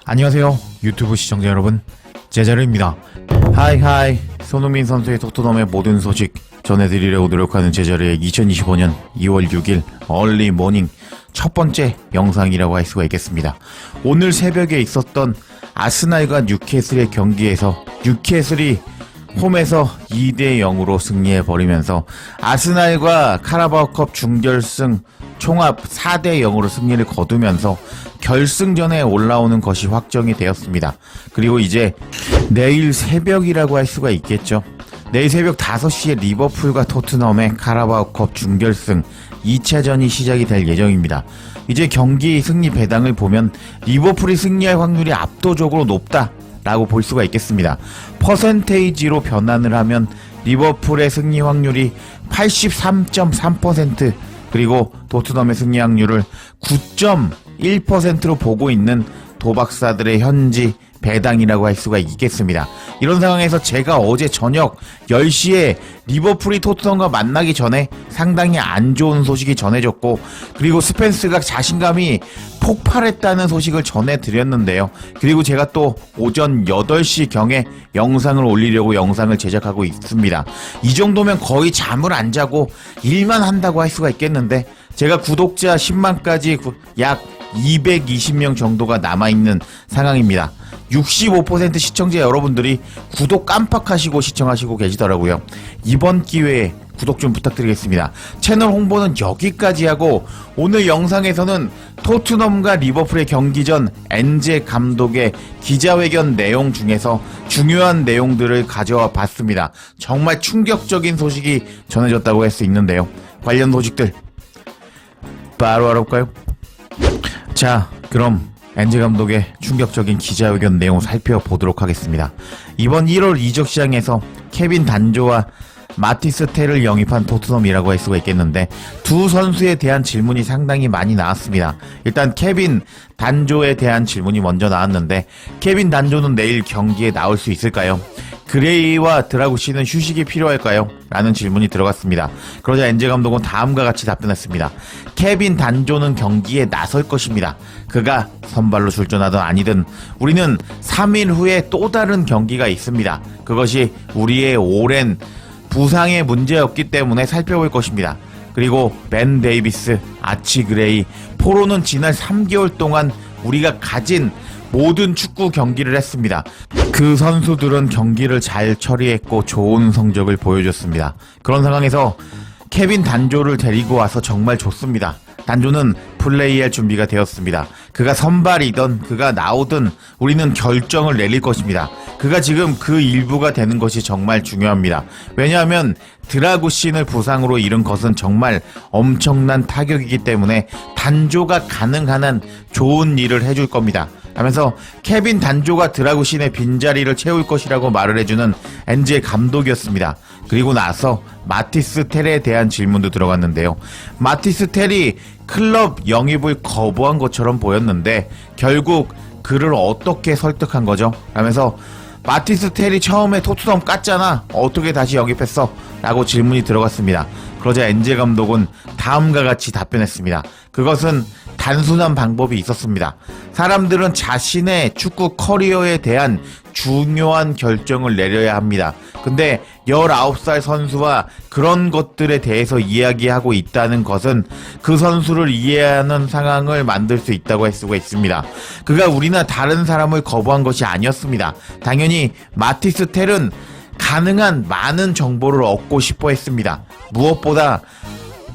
안녕하세요 유튜브 시청자 여러분, 제자르입니다. 하이 손흥민 선수의 토트넘의 모든 소식 전해드리려고 노력하는 제자르의 2025년 2월 6일 얼리 모닝 첫 번째 영상이라고 할 수가 있겠습니다. 오늘 새벽에 있었던 아스날과 뉴캐슬의 경기에서 뉴캐슬이 홈에서 2대 0으로 승리해버리면서 아스날과 카라바오컵 준결승 총합 4대 0으로 승리를 거두면서 결승전에 올라오는 것이 확정이 되었습니다. 그리고 이제 내일 새벽이라고 할 수가 있겠죠. 내일 새벽 5시에 리버풀과 토트넘의 카라바오컵 준결승 2차전이 시작이 될 예정입니다. 이제 경기 승리 배당을 보면 리버풀이 승리할 확률이 압도적으로 높다 라고 볼 수가 있겠습니다. 퍼센테이지로 변환을 하면 리버풀의 승리 확률이 83.3% 그리고 토트넘의 승리 확률을 9.1%로 보고 있는 도박사들의 현지 배당이라고 할 수가 있겠습니다. 이런 상황에서 제가 어제 저녁 10시에 리버풀이 토트넘과 만나기 전에 상당히 안 좋은 소식이 전해졌고, 그리고 스펜스가 자신감이 폭발했다는 소식을 전해드렸는데요. 그리고 제가 또 오전 8시경에 영상을 올리려고 영상을 제작하고 있습니다. 이 정도면 거의 잠을 안 자고 일만 한다고 할 수가 있겠는데, 제가 구독자 10만까지 약 220명 정도가 남아있는 상황입니다. 65% 시청자 여러분들이 구독 깜빡하시고 시청하시고 계시더라고요. 이번 기회에 구독 좀 부탁드리겠습니다. 채널 홍보는 여기까지 하고, 오늘 영상에서는 토트넘과 리버풀의 경기 전 엔제 감독의 기자회견 내용 중에서 중요한 내용들을 가져와 봤습니다. 정말 충격적인 소식이 전해졌다고 할 수 있는데요. 관련 소식들 바로 알아볼까요? 자, 그럼 엔제 감독의 충격적인 기자회견 내용 살펴보도록 하겠습니다. 이번 1월 이적 시장에서 케빈 단조와 마티스 텔을 영입한 토트넘이라고 할 수가 있겠는데, 두 선수에 대한 질문이 상당히 많이 나왔습니다. 일단 케빈 단조에 대한 질문이 먼저 나왔는데, 케빈 단조는 내일 경기에 나올 수 있을까요? 그레이와 드라구시는 휴식이 필요할까요? 라는 질문이 들어갔습니다. 그러자 엔제 감독은 다음과 같이 답변했습니다. 케빈 단조는 경기에 나설 것입니다. 그가 선발로 출전하든 아니든 우리는 3일 후에 또 다른 경기가 있습니다. 그것이 우리의 오랜 부상의 문제였기 때문에 살펴볼 것입니다. 그리고 벤 데이비스, 아치 그레이, 포로는 지난 3개월 동안 우리가 가진 모든 축구 경기를 했습니다. 그 선수들은 경기를 잘 처리했고 좋은 성적을 보여줬습니다. 그런 상황에서 케빈 단조를 데리고 와서 정말 좋습니다. 단조는 플레이할 준비가 되었습니다. 그가 선발이든 그가 나오든 우리는 결정을 내릴 것입니다. 그가 지금 그 일부가 되는 것이 정말 중요합니다. 왜냐하면 드라구신을 부상으로 잃은 것은 정말 엄청난 타격이기 때문에 단조가 가능한 한 좋은 일을 해줄 겁니다. 하면서 케빈 단조가 드라구신의 빈자리를 채울 것이라고 말을 해주는 엔제 감독이었습니다. 그리고 나서 마티스 텔에 대한 질문도 들어갔는데요. 마티스 텔이 클럽 영입을 거부한 것처럼 보였는데 결국 그를 어떻게 설득한 거죠? 하면서 마티스 텔이 처음에 토트넘 깠잖아, 어떻게 다시 영입했어? 라고 질문이 들어갔습니다. 그러자 엔제 감독은 다음과 같이 답변했습니다. 그것은 단순한 방법이 있었습니다. 사람들은 자신의 축구 커리어에 대한 중요한 결정을 내려야 합니다. 근데 19살 선수와 그런 것들에 대해서 이야기하고 있다는 것은 그 선수를 이해하는 상황을 만들 수 있다고 할 수가 있습니다. 그가 우리나 다른 사람을 거부한 것이 아니었습니다. 당연히 마티스 텔은 가능한 많은 정보를 얻고 싶어 했습니다. 무엇보다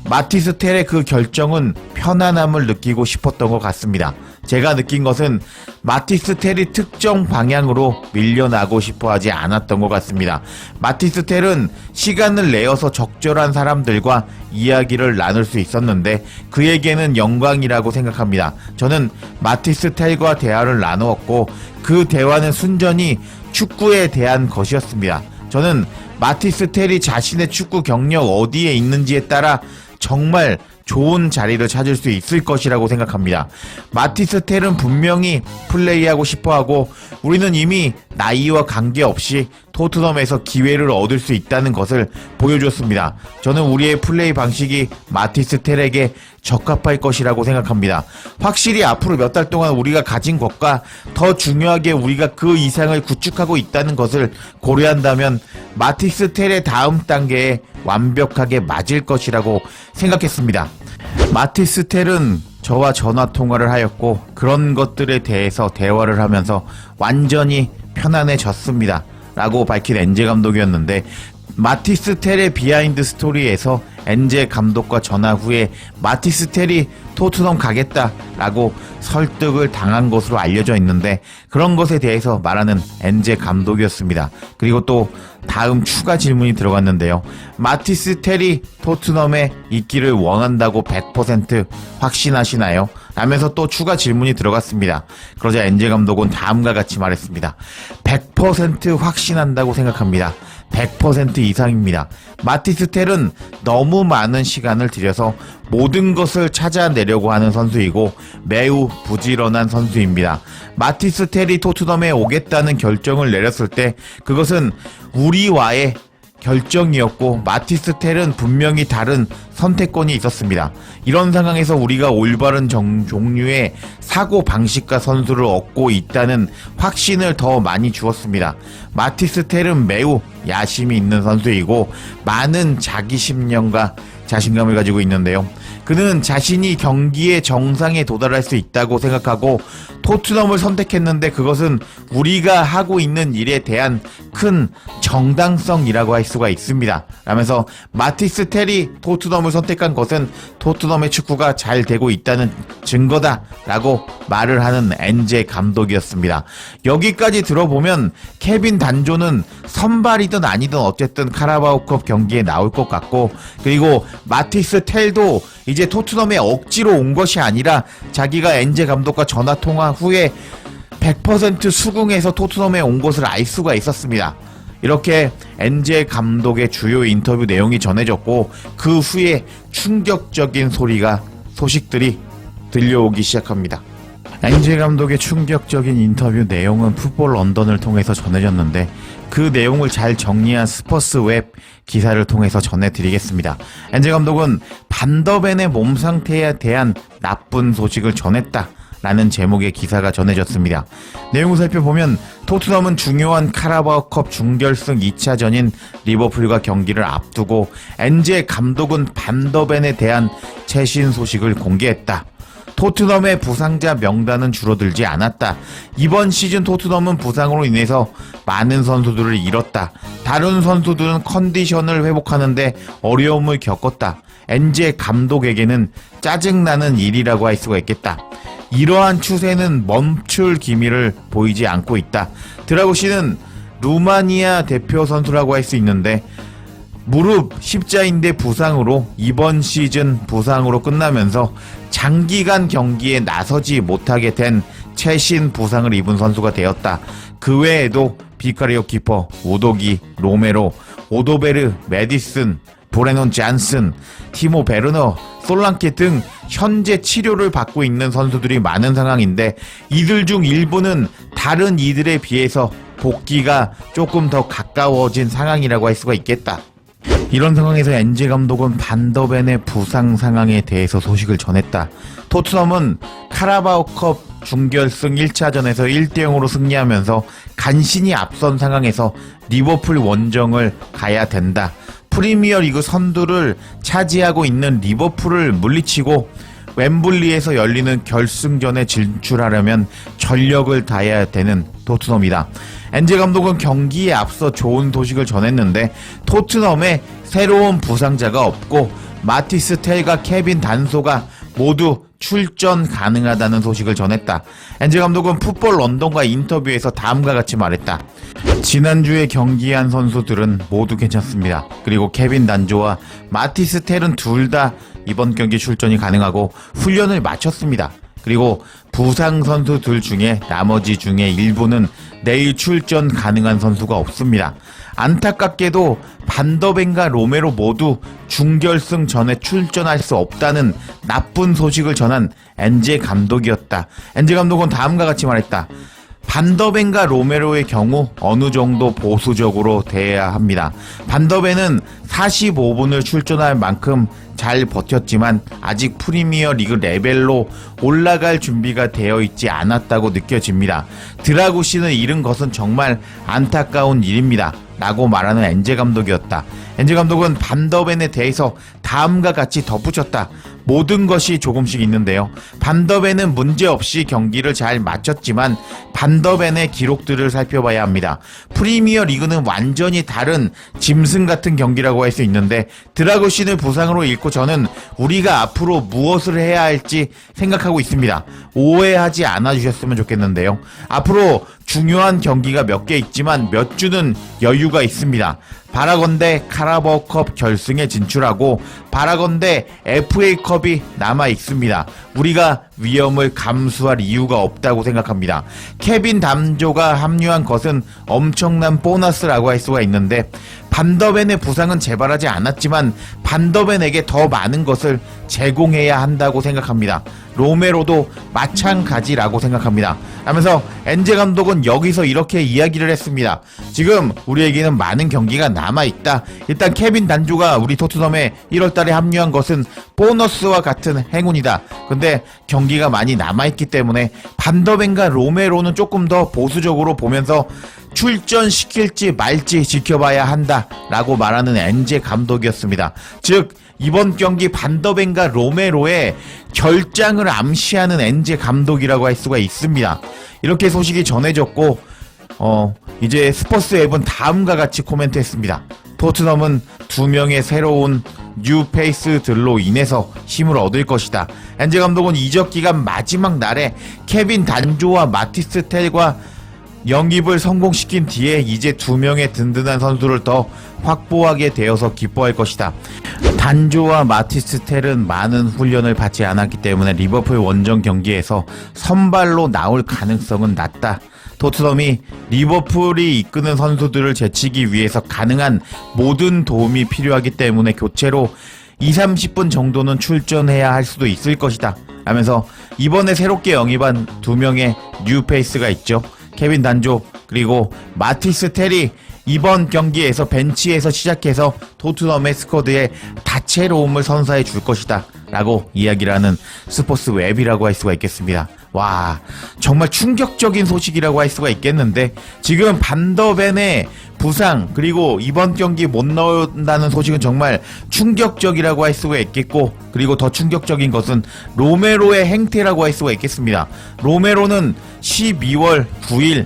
마티스 텔의 그 결정은 편안함을 느끼고 싶었던 것 같습니다. 제가 느낀 것은 마티스 텔이 특정 방향으로 밀려나고 싶어 하지 않았던 것 같습니다. 마티스 텔은 시간을 내어서 적절한 사람들과 이야기를 나눌 수 있었는데 그에게는 영광이라고 생각합니다. 저는 마티스 텔과 대화를 나누었고 그 대화는 순전히 축구에 대한 것이었습니다. 저는 마티스 텔이 자신의 축구 경력 어디에 있는지에 따라 정말 좋은 자리를 찾을 수 있을 것이라고 생각합니다. 마티스 텔은 분명히 플레이하고 싶어하고 우리는 이미 나이와 관계없이 토트넘에서 기회를 얻을 수 있다는 것을 보여줬습니다. 저는 우리의 플레이 방식이 마티스 텔에게 적합할 것이라고 생각합니다. 확실히 앞으로 몇 달 동안 우리가 가진 것과 더 중요하게 우리가 그 이상을 구축하고 있다는 것을 고려한다면 마티스 텔의 다음 단계에 완벽하게 맞을 것이라고 생각했습니다. 마티스 텔은 저와 전화 통화를 하였고 그런 것들에 대해서 대화를 하면서 완전히 편안해졌습니다 라고 밝힌 엔제 감독이었는데, 마티스 텔의 비하인드 스토리에서 엔제 감독과 전화 후에 마티스 텔이 토트넘 가겠다라고 설득을 당한 것으로 알려져 있는데, 그런 것에 대해서 말하는 엔제 감독이었습니다. 그리고 또 다음 추가 질문이 들어갔는데요. 마티스 텔이 토트넘에 있기를 원한다고 100% 확신하시나요? 라면서 또 추가 질문이 들어갔습니다. 그러자 엔제 감독은 다음과 같이 말했습니다. 100% 확신한다고 생각합니다. 100% 이상입니다. 마티스 텔은 너무 많은 시간을 들여서 모든 것을 찾아내려고 하는 선수이고 매우 부지런한 선수입니다. 마티스 텔이 토트넘에 오겠다는 결정을 내렸을 때 그것은 우리와의 결정이었고 마티스 텔은 분명히 다른 선택권이 있었습니다. 이런 상황에서 우리가 올바른 종류의 사고 방식과 선수를 얻고 있다는 확신을 더 많이 주었습니다. 마티스 텔은 매우 야심이 있는 선수이고 많은 자기신념과 자신감을 가지고 있는데요. 그는 자신이 경기의 정상에 도달할 수 있다고 생각하고 토트넘을 선택했는데 그것은 우리가 하고 있는 일에 대한 큰 정당성이라고 할 수가 있습니다. 라면서 마티스 텔이 토트넘을 선택한 것은 토트넘의 축구가 잘 되고 있다는 증거다 라고 말을 하는 엔제 감독이었습니다. 여기까지 들어보면 케빈 단조는 선발이든 아니든 어쨌든 카라바오컵 경기에 나올 것 같고, 그리고 마티스 텔도 이제 토트넘에 억지로 온 것이 아니라 자기가 엔제 감독과 전화통화 후에 100% 수긍해서 토트넘에 온 것을 알 수가 있었습니다. 이렇게 엔제 감독의 주요 인터뷰 내용이 전해졌고 그 후에 충격적인 소식들이 들려오기 시작합니다. 엔제 감독의 충격적인 인터뷰 내용은 풋볼 런던을 통해서 전해졌는데 그 내용을 잘 정리한 스퍼스 웹 기사를 통해서 전해드리겠습니다. 엔제 감독은 반더벤의 몸 상태에 대한 나쁜 소식을 전했다 라는 제목의 기사가 전해졌습니다. 내용을 살펴보면 토트넘은 중요한 카라바오컵 준결승 2차전인 리버풀과 경기를 앞두고 엔제 감독은 반더벤에 대한 최신 소식을 공개했다. 토트넘의 부상자 명단은 줄어들지 않았다. 이번 시즌 토트넘은 부상으로 인해서 많은 선수들을 잃었다. 다른 선수들은 컨디션을 회복하는데 어려움을 겪었다. 엔제 감독에게는 짜증나는 일이라고 할 수가 있겠다. 이러한 추세는 멈출 기미를 보이지 않고 있다. 드라구시는 루마니아 대표 선수라고 할 수 있는데 무릎 십자인대 부상으로 이번 시즌 부상으로 끝나면서 장기간 경기에 나서지 못하게 된 최신 부상을 입은 선수가 되었다. 그 외에도 비카리오 키퍼, 우도기, 로메로, 오도베르, 메디슨, 브레논 잔슨, 티모 베르너, 솔랑케 등 현재 치료를 받고 있는 선수들이 많은 상황인데 이들 중 일부는 다른 이들에 비해서 복귀가 조금 더 가까워진 상황이라고 할 수가 있겠다. 이런 상황에서 엔제 감독은 반더벤의 부상 상황에 대해서 소식을 전했다. 토트넘은 카라바오컵 준결승 1차전에서 1대0으로 승리하면서 간신히 앞선 상황에서 리버풀 원정을 가야 된다. 프리미어리그 선두를 차지하고 있는 리버풀을 물리치고 웸블리에서 열리는 결승전에 진출하려면 전력을 다해야 되는 토트넘이다. 엔제 감독은 경기에 앞서 좋은 소식을 전했는데 토트넘에 새로운 부상자가 없고 마티스 텔과 케빈 단소가 모두 출전 가능하다는 소식을 전했다. 엔제 감독은 풋볼 런던과 인터뷰에서 다음과 같이 말했다. 지난주에 경기한 선수들은 모두 괜찮습니다. 그리고 케빈 단조와 마티스 텔은 둘 다 이번 경기 출전이 가능하고 훈련을 마쳤습니다. 그리고 부상 선수들 중에 나머지 중에 일부는 내일 출전 가능한 선수가 없습니다. 안타깝게도 반더벤과 로메로 모두 준결승 전에 출전할 수 없다는 나쁜 소식을 전한 엔제 감독이었다. 엔제 감독은 다음과 같이 말했다. 반더벤과 로메로의 경우 어느 정도 보수적으로 대해야 합니다. 반더벤은 45분을 출전할 만큼 잘 버텼지만 아직 프리미어 리그 레벨로 올라갈 준비가 되어 있지 않았다고 느껴집니다. 드라구시는 잃은 것은 정말 안타까운 일입니다. 라고 말하는 엔제 감독이었다. 엔제 감독은 반더벤에 대해서 다음과 같이 덧붙였다. 모든 것이 조금씩 있는데요. 반더벤은 문제없이 경기를 잘 마쳤지만 반더벤의 기록들을 살펴봐야 합니다. 프리미어 리그는 완전히 다른 짐승 같은 경기라고 할 수 있는데 드라구신을 부상으로 잃고 저는 우리가 앞으로 무엇을 해야 할지 생각하고 있습니다. 오해하지 않아 주셨으면 좋겠는데요. 앞으로 중요한 경기가 몇 개 있지만 몇 주는 여유가 있습니다. 바라건대 카라바오컵 결승에 진출하고 바라건대 FA컵이 남아 있습니다. 우리가 위험을 감수할 이유가 없다고 생각합니다. 케빈 담조가 합류한 것은 엄청난 보너스라고 할 수가 있는데 반더벤의 부상은 재발하지 않았지만 반더벤에게 더 많은 것을 제공해야 한다고 생각합니다. 로메로도 마찬가지라고 생각합니다. 하면서 엔제 감독은 여기서 이렇게 이야기를 했습니다. 지금 우리에게는 많은 경기가 남아있다. 일단 케빈 단조가 우리 토트넘에 1월달에 합류한 것은 보너스와 같은 행운이다. 근데 경기가 많이 남아있기 때문에 반더벤과 로메로는 조금 더 보수적으로 보면서 출전시킬지 말지 지켜봐야 한다 라고 말하는 엔제 감독이었습니다. 즉 이번 경기 반더벤과 로메로의 결장을 암시하는 엔제 감독이라고 할 수가 있습니다. 이렇게 소식이 전해졌고 이제 스포츠 앱은 다음과 같이 코멘트했습니다. 토트넘은 2명의 새로운 뉴 페이스들로 인해서 힘을 얻을 것이다. 엔제 감독은 이적 기간 마지막 날에 케빈 단조와 마티스 텔과 영입을 성공시킨 뒤에 이제 2명의 든든한 선수를 더 확보하게 되어서 기뻐할 것이다. 단조와 마티스 텔은 많은 훈련을 받지 않았기 때문에 리버풀 원정 경기에서 선발로 나올 가능성은 낮다. 토트넘이 리버풀이 이끄는 선수들을 제치기 위해서 가능한 모든 도움이 필요하기 때문에 교체로 20-30분 정도는 출전해야 할 수도 있을 것이다. 하면서 이번에 새롭게 영입한 2명의 뉴페이스가 있죠. 케빈 단조 그리고 마티스 텔이 이번 경기에서 벤치에서 시작해서 토트넘의 스쿼드에 다채로움을 선사해 줄 것이다 라고 이야기를 하는 스포츠 웹이라고 할 수가 있겠습니다. 와, 정말 충격적인 소식이라고 할 수가 있겠는데 지금 반더벤의 부상 그리고 이번 경기 못 나온다는 소식은 정말 충격적이라고 할 수가 있겠고 그리고 더 충격적인 것은 로메로의 행태라고 할 수가 있겠습니다. 로메로는 12월 9일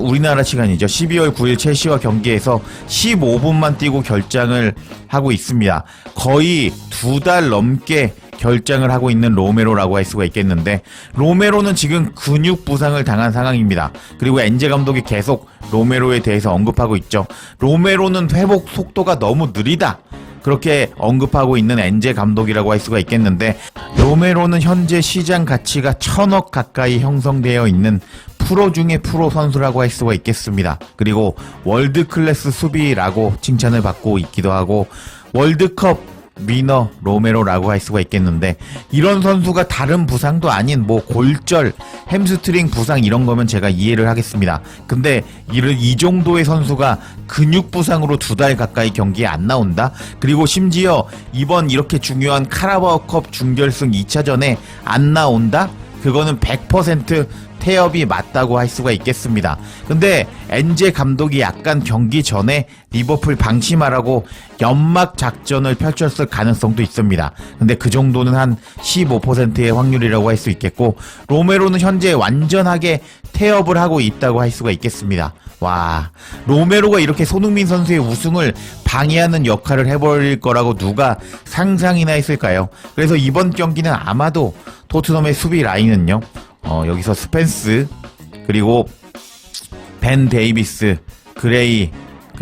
우리나라 시간이죠. 12월 9일 첼시와 경기에서 15분만 뛰고 결장을 하고 있습니다. 거의 2달 넘게 결장을 하고 있는 로메로라고 할 수가 있겠는데 로메로는 지금 근육 부상을 당한 상황입니다. 그리고 엔제 감독이 계속 로메로에 대해서 언급하고 있죠. 로메로는 회복 속도가 너무 느리다. 그렇게 언급하고 있는 엔제 감독이라고 할 수가 있겠는데 로메로는 현재 시장 가치가 1,000억 가까이 형성되어 있는 프로 중에 프로 선수라고 할 수가 있겠습니다. 그리고 월드 클래스 수비라고 칭찬을 받고 있기도 하고 월드컵 위너 로메로라고 할 수가 있겠는데 이런 선수가 다른 부상도 아닌 뭐 골절, 햄스트링 부상 이런 거면 제가 이해를 하겠습니다. 근데 이 정도의 선수가 근육 부상으로 2달 가까이 경기에 안 나온다? 그리고 심지어 이번 이렇게 중요한 카라바오컵 준결승 2차전에 안 나온다? 그거는 100% 태엽이 맞다고 할 수가 있겠습니다. 근데 엔제 감독이 약간 경기 전에 리버풀 방심하라고 연막 작전을 펼쳤을 가능성도 있습니다. 근데 그 정도는 한 15%의 확률이라고 할 수 있겠고 로메로는 현재 완전하게 태엽을 하고 있다고 할 수가 있겠습니다. 와, 로메로가 이렇게 손흥민 선수의 우승을 방해하는 역할을 해버릴 거라고 누가 상상이나 했을까요? 그래서 이번 경기는 아마도 토트넘의 수비 라인은요 여기서 스펜스 그리고 벤 데이비스, 그레이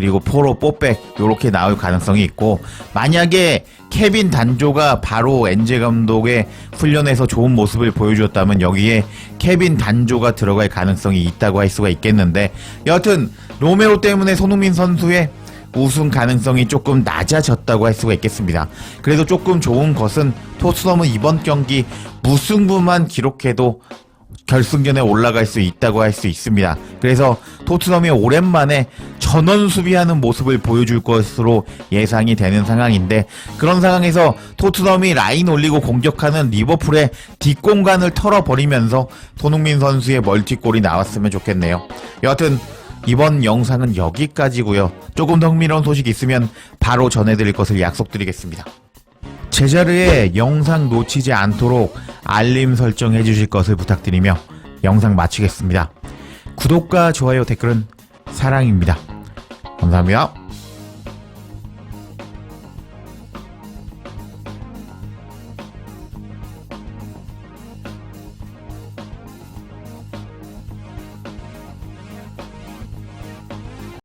그리고 포로, 뽀백 요렇게 나올 가능성이 있고, 만약에 케빈 단조가 바로 엔제 감독의 훈련에서 좋은 모습을 보여주었다면 여기에 케빈 단조가 들어갈 가능성이 있다고 할 수가 있겠는데, 여하튼 로메로 때문에 손흥민 선수의 우승 가능성이 조금 낮아졌다고 할 수가 있겠습니다. 그래도 조금 좋은 것은 토트넘은 이번 경기 무승부만 기록해도 결승전에 올라갈 수 있다고 할 수 있습니다. 그래서 토트넘이 오랜만에 전원 수비하는 모습을 보여줄 것으로 예상이 되는 상황인데, 그런 상황에서 토트넘이 라인 올리고 공격하는 리버풀의 뒷공간을 털어버리면서 손흥민 선수의 멀티골이 나왔으면 좋겠네요. 여하튼 이번 영상은 여기까지고요. 조금 더 흥미로운 소식 있으면 바로 전해드릴 것을 약속드리겠습니다. 제자리에 영상 놓치지 않도록 알림 설정해 주실 것을 부탁드리며 영상 마치겠습니다. 구독과 좋아요, 댓글은 사랑입니다. 감사합니다.